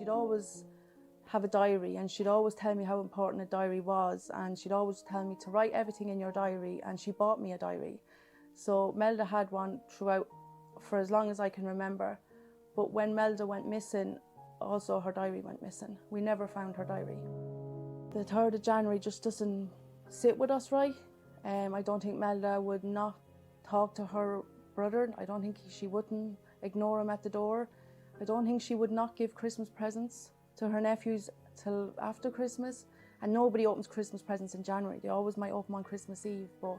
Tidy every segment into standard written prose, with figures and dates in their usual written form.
she'd always have a diary, and she'd always tell me how important a diary was, and she'd always tell me to write everything in your diary, and she bought me a diary. So Melda had one throughout for as long as I can remember. But when Melda went missing, also her diary went missing. We never found her diary. The 3rd of January just doesn't sit with us right. I don't think Melda would not talk to her brother. I don't think she wouldn't ignore him at the door. I don't think she would not give Christmas presents to her nephews till after Christmas. And nobody opens Christmas presents in January. They always might open on Christmas Eve, but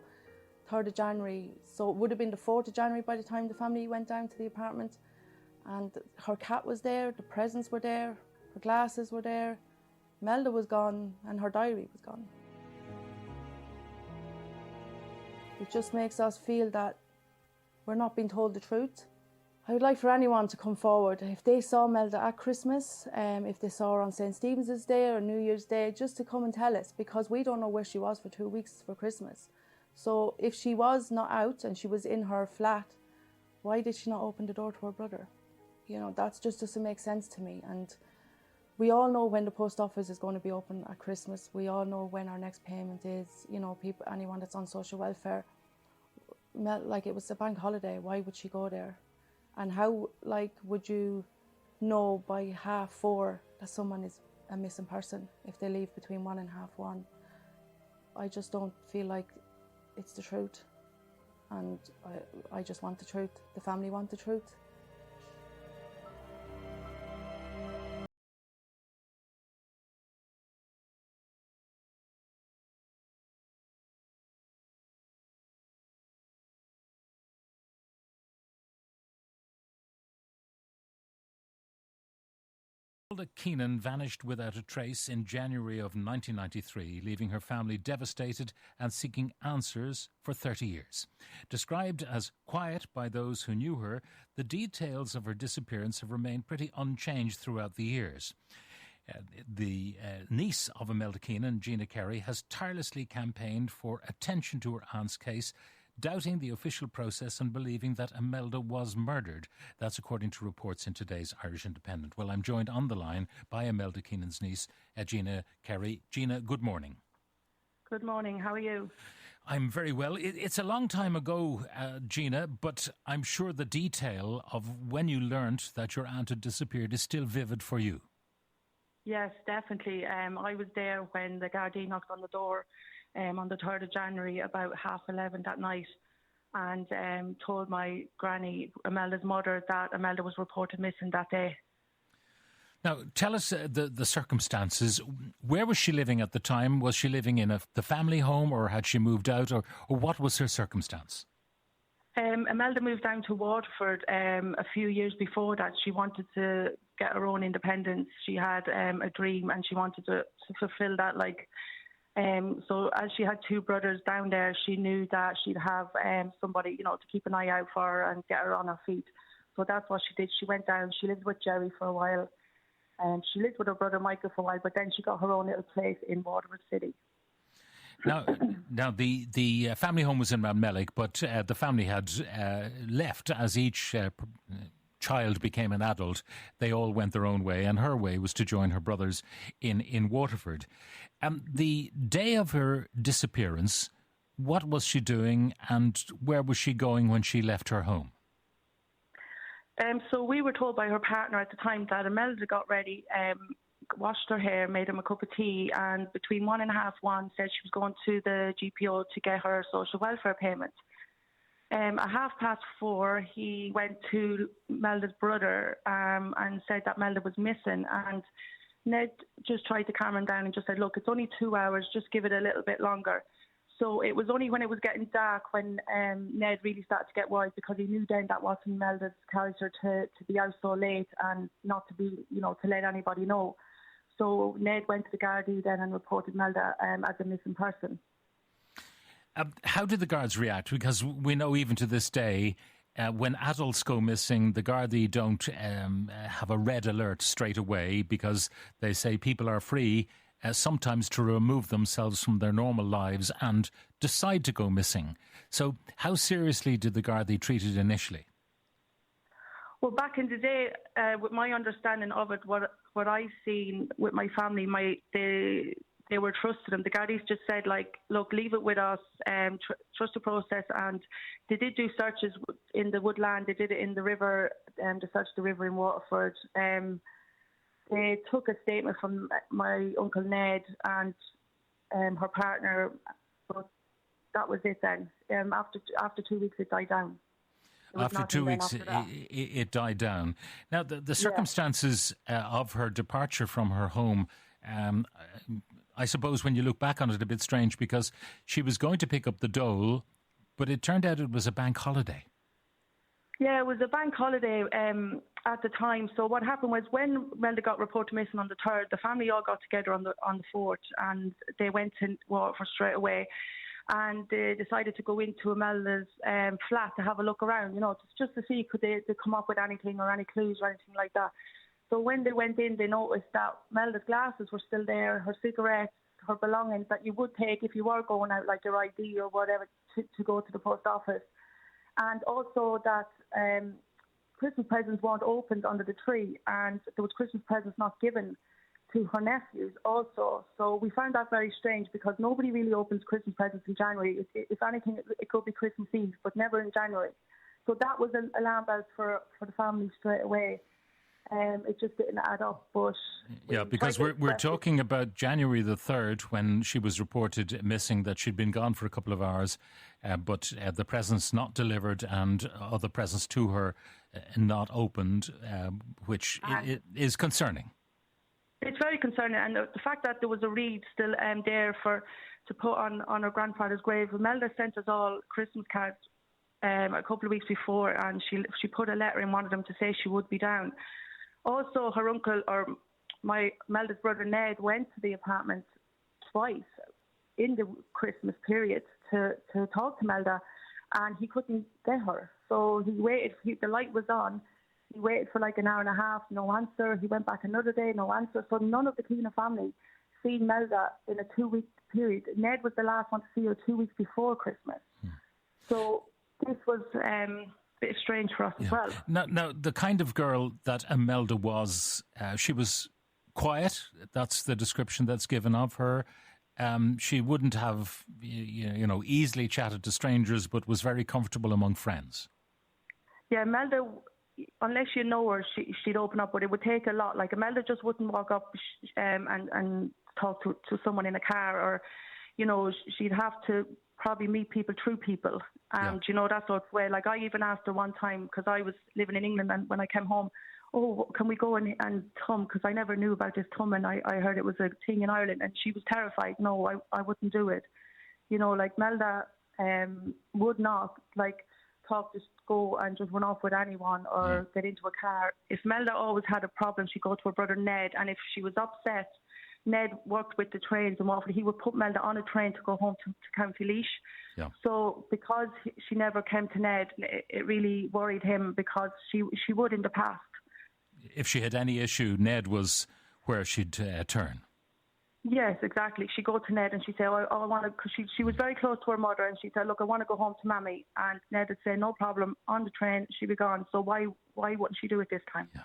3rd of January, so it would have been the 4th of January by the time the family went down to the apartment. And her cat was there, the presents were there, her glasses were there. Melda was gone and her diary was gone. It just makes us feel that we're not being told the truth. I would like for anyone to come forward. If they saw Melda at Christmas, if they saw her on St. Stephen's Day or New Year's Day, just to come and tell us, because we don't know where she was for 2 weeks for Christmas. So if she was not out and she was in her flat, why did she not open the door to her brother? You know, that just doesn't make sense to me. And we all know when the post office is going to be open at Christmas. We all know when our next payment is. You know, people, anyone that's on social welfare, like it was a bank holiday, why would she go there? And how, like, would you know by 4:30 that someone is a missing person if they leave between 1 and 1:30? I just don't feel like it's the truth. And I just want the truth. The family want the truth. Imelda Keenan vanished without a trace in January of 1993, leaving her family devastated and seeking answers for 30 years. Described as quiet by those who knew her, the details of her disappearance have remained pretty unchanged throughout the years. The niece of Imelda Keenan, Gina Kerry, has tirelessly campaigned for attention to her aunt's case, doubting the official process and believing that Imelda was murdered. That's according to reports in today's Irish Independent. Well, I'm joined on the line by Imelda Keenan's niece, Gina Kerry. Gina, good morning. Good morning. How are you? I'm very well. It's a long time ago, Gina, but I'm sure the detail of when you learnt that your aunt had disappeared is still vivid for you. Yes, definitely. I was there when the Gardaí knocked on the door on the 3rd of January about 11:30 that night, and told my granny, Imelda's mother, that Imelda was reported missing that day. Now, tell us the circumstances. Where was she living at the time? Was she living in the family home, or had she moved out, or what was her circumstance? Imelda moved down to Waterford a few years before that. She wanted to get her own independence. She had a dream and she wanted to fulfill that. So as she had 2 brothers down there, she knew that she'd have somebody, to keep an eye out for her and get her on her feet. So that's what she did. She went down. She lived with Jerry for a while. She lived with her brother Michael for a while, but then she got her own little place in Waterford City. Now, the family home was in Mountmellick, but the family had left as each child became an adult. They all went their own way, and her way was to join her brothers in Waterford. The day of her disappearance, what was she doing and where was she going when she left her home? So we were told by her partner at the time that Imelda got ready, washed her hair, made him a cup of tea, and between 1 and 1:30 said she was going to the GPO to get her social welfare payment. At 4:30, he went to Melda's brother and said that Melda was missing. And Ned just tried to calm him down and just said, look, it's only 2 hours, just give it a little bit longer. So it was only when it was getting dark when Ned really started to get worried, because he knew then that wasn't Melda's character to be out so late and not to be, to let anybody know. So Ned went to the Gardaí then and reported Melda as a missing person. How did the guards react? Because we know even to this day, when adults go missing, the Gardaí don't have a red alert straight away, because they say people are free sometimes to remove themselves from their normal lives and decide to go missing. So how seriously did the Gardaí treat it initially? Well, back in the day, with my understanding of it, what I've seen with my family, they were trusted them. The Gardays just said, like, look, leave it with us, trust the process. And they did do searches in the woodland. They did it in the river, they searched the river in Waterford. They took a statement from my uncle Ned and her partner, but that was it then. After 2 weeks, it died down. After 2 weeks, it died down. Now, the circumstances of her departure from her home, I suppose when you look back on it, a bit strange, because she was going to pick up the dole, but it turned out it was a bank holiday. Yeah, it was a bank holiday at the time. So what happened was when Imelda got reported missing on the 3rd, the family all got together on the 4th, and they went to Waterford straight away. And they decided to go into Imelda's flat to have a look around, just to see could they come up with anything or any clues or anything like that. So when they went in, they noticed that Imelda's glasses were still there, her cigarettes, her belongings that you would take if you were going out, like your ID or whatever, to go to the post office. And also that Christmas presents weren't opened under the tree, and there was Christmas presents not given to her nephews also. So we found that very strange, because nobody really opens Christmas presents in January. If anything, it could be Christmas Eve, but never in January. So that was an alarm bell for the family straight away. It just didn't add up. But yeah, because we're talking about January the 3rd, when she was reported missing, that she'd been gone for a couple of hours, but the presents not delivered and other presents to her not opened, which is concerning. It's very concerning, and the fact that there was a reed still there to put on her grandfather's grave. Imelda sent us all Christmas cards a couple of weeks before, and she put a letter in one of them to say she would be down. Also, her uncle, or Imelda's brother Ned, went to the apartment twice in the Christmas period to talk to Imelda, and he couldn't get her. So he waited. The light was on. He waited for like an hour and a half, no answer. He went back another day, no answer. So none of the Keenan family seen Imelda in a 2-week period. Ned was the last one to see her 2 weeks before Christmas. So this was a bit strange for us as well. Now, the kind of girl that Imelda was, she was quiet. That's the description that's given of her. She wouldn't have, easily chatted to strangers, but was very comfortable among friends. Yeah, Imelda, unless you know her, she'd open up, but it would take a lot. Like, Imelda just wouldn't walk up and talk to someone in a car, or, she'd have to probably meet people through people. And, that sort of way. Like, I even asked her one time, because I was living in England, and when I came home, can we go and tum? Because I never knew about this tum, and I heard it was a thing in Ireland, and she was terrified. No, I wouldn't do it. Like, Imelda would not, just go and just run off with anyone or get into a car. If Imelda always had a problem, she'd go to her brother Ned, and if she was upset, Ned worked with the trains in Waterford. He would put Imelda on a train to go home to County Laois. Yeah. So because she never came to Ned, it really worried him, because she would in the past. If she had any issue, Ned was where she'd turn. Yes, exactly. She'd go to Ned and she'd say, I want to, because she was very close to her mother, and she said, look, I want to go home to Mammy. And Ned would say, no problem, on the train, she'd be gone. So why wouldn't she do it this time? Yeah.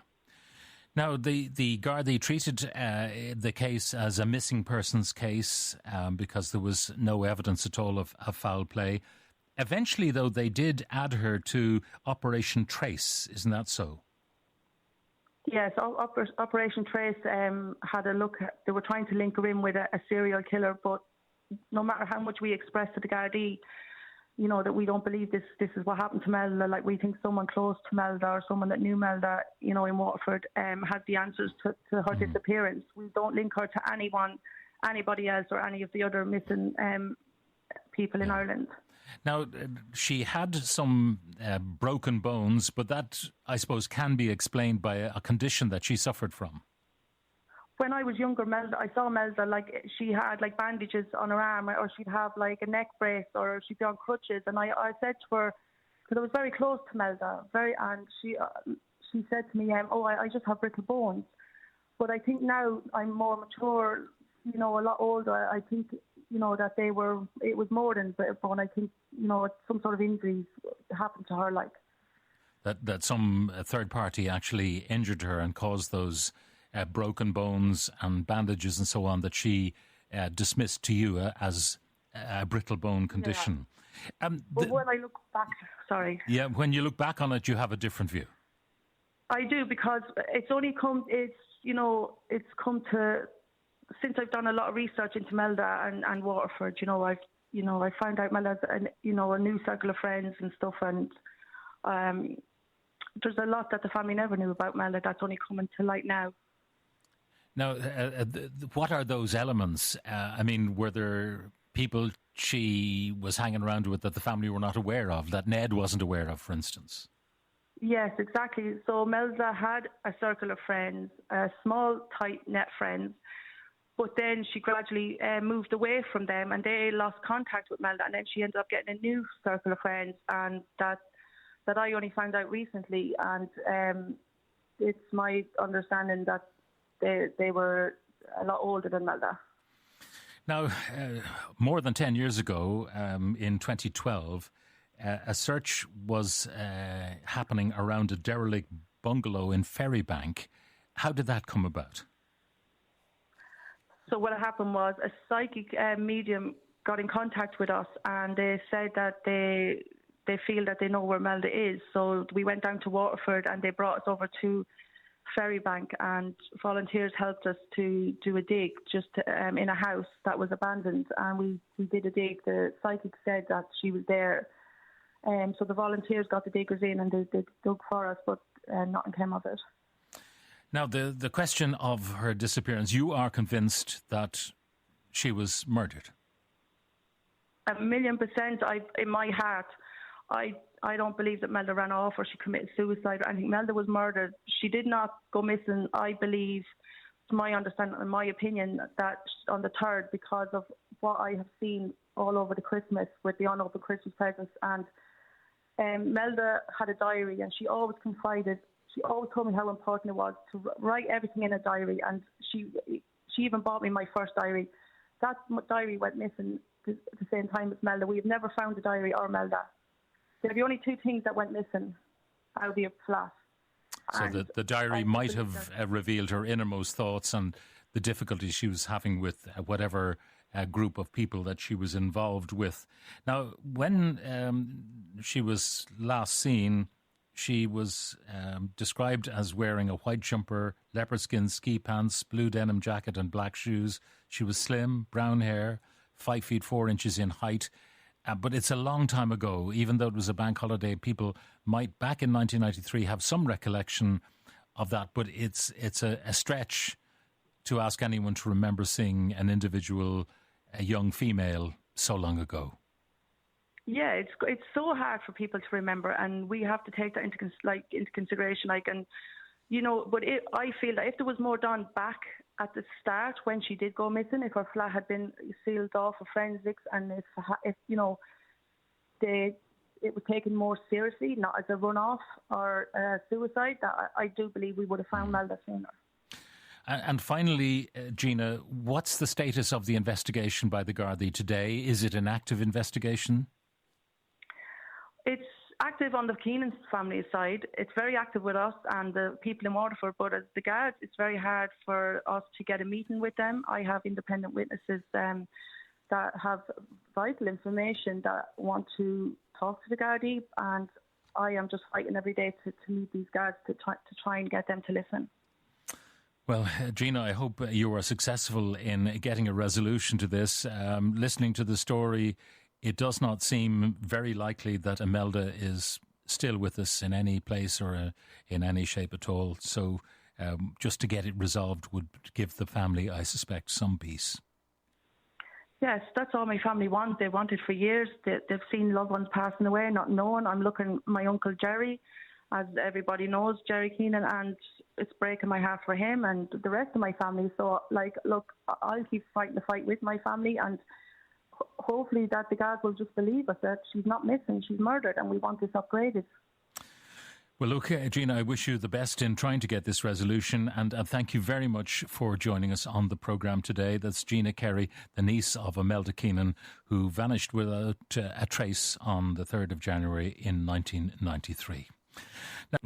Now, the Gardaí treated the case as a missing persons case because there was no evidence at all of foul play. Eventually, though, they did add her to Operation Trace. Isn't that so? Yes, Operation Trace had a look. They were trying to link her in with a serial killer, but no matter how much we expressed to the Gardaí, that we don't believe this is what happened to Imelda. Like, we think someone close to Imelda, or someone that knew Imelda, in Waterford, had the answers to her disappearance. We don't link her to anybody else, or any of the other missing people in Ireland. Now, she had some broken bones, but that, I suppose, can be explained by a condition that she suffered from. When I was younger, I saw Imelda, like, she had like bandages on her arm, or she'd have like a neck brace, or she'd be on crutches. And I said to her, because I was very close to Imelda, and she said to me, I just have brittle bones. But I think now I'm more mature, a lot older. I think, that it was more than brittle bone. I think, some sort of injuries happened to her, like. that some third party actually injured her and caused those broken bones and bandages and so on that she dismissed to you as a brittle bone condition. Yeah. But when I look back, sorry. Yeah, when you look back on it, you have a different view. I do, because it's come to, since I've done a lot of research into Imelda and Waterford, I found out Imelda's a new circle of friends and stuff, and there's a lot that the family never knew about Imelda that's only coming to light now. Now, what are those elements? Were there people she was hanging around with that the family were not aware of, that Ned wasn't aware of, for instance? Yes, exactly. So Imelda had a circle of friends, small, tight-knit friends, but then she gradually moved away from them, and they lost contact with Imelda, and then she ended up getting a new circle of friends, and that I only found out recently, and it's my understanding that they were a lot older than Imelda. Now, more than 10 years ago, in 2012, a search was happening around a derelict bungalow in Ferrybank. How did that come about? So what happened was a psychic medium got in contact with us, and they said that they feel that they know where Imelda is. So we went down to Waterford, and they brought us over to Ferrybank, and volunteers helped us to do a dig just in a house that was abandoned, and we did a dig. The psychic said that she was there, so the volunteers got the diggers in and they dug for us, but nothing came of it. Now, the question of her disappearance, you are convinced that she was murdered? 1,000,000%. In my heart, I don't believe that Imelda ran off or she committed suicide or anything. Imelda was murdered. She did not go missing, I believe, to my understanding and my opinion, that on the 3rd, because of what I have seen all over the Christmas with the unopened Christmas presents. And Imelda had a diary, and she always confided. She always told me how important it was to write everything in a diary, and she even bought me my first diary. That diary went missing at the same time as Imelda. We have never found the diary or Imelda. They're the only two things that went missing out of the flat. So the diary might have revealed her innermost thoughts and the difficulties she was having with whatever group of people that she was involved with. Now, when she was last seen, she was described as wearing a white jumper, leopard skin ski pants, blue denim jacket and black shoes. She was slim, brown hair, 5 feet 4 inches in height. But it's a long time ago. Even though it was a bank holiday, people might, back in 1993, have some recollection of that. But it's a stretch to ask anyone to remember seeing an individual, a young female, so long ago. Yeah, it's so hard for people to remember, and we have to take that into consideration. I feel that if there was more done back at the start when she did go missing, if her flat had been sealed off for forensics, and if it was taken more seriously, not as a runoff or a suicide, that I do believe we would have found Imelda sooner. And finally, Gina, what's the status of the investigation by the Gardaí today? Is it an active investigation? It's active on the Keenan family side. It's very active with us and the people in Waterford, but as the guards, it's very hard for us to get a meeting with them. I have independent witnesses that have vital information that want to talk to the Gardaí, and I am just fighting every day to meet these guards to try and get them to listen. Well, Gina, I hope you are successful in getting a resolution to this. Listening to the story, it does not seem very likely that Imelda is still with us in any place or in any shape at all. So just to get it resolved would give the family, I suspect, some peace. Yes, that's all my family want. They wanted for years. They've seen loved ones passing away, not knowing. I'm looking at my uncle Jerry, as everybody knows, Jerry Keenan, and it's breaking my heart for him and the rest of my family. So, look, I'll keep fighting the fight with my family, and hopefully that the guards will just believe us that she's not missing, she's murdered, and we want this upgraded. Well, look, Gina, I wish you the best in trying to get this resolution, and thank you very much for joining us on the programme today. That's Gina Kerry, the niece of Imelda Keenan, who vanished without a trace on the 3rd of January in 1993. Now,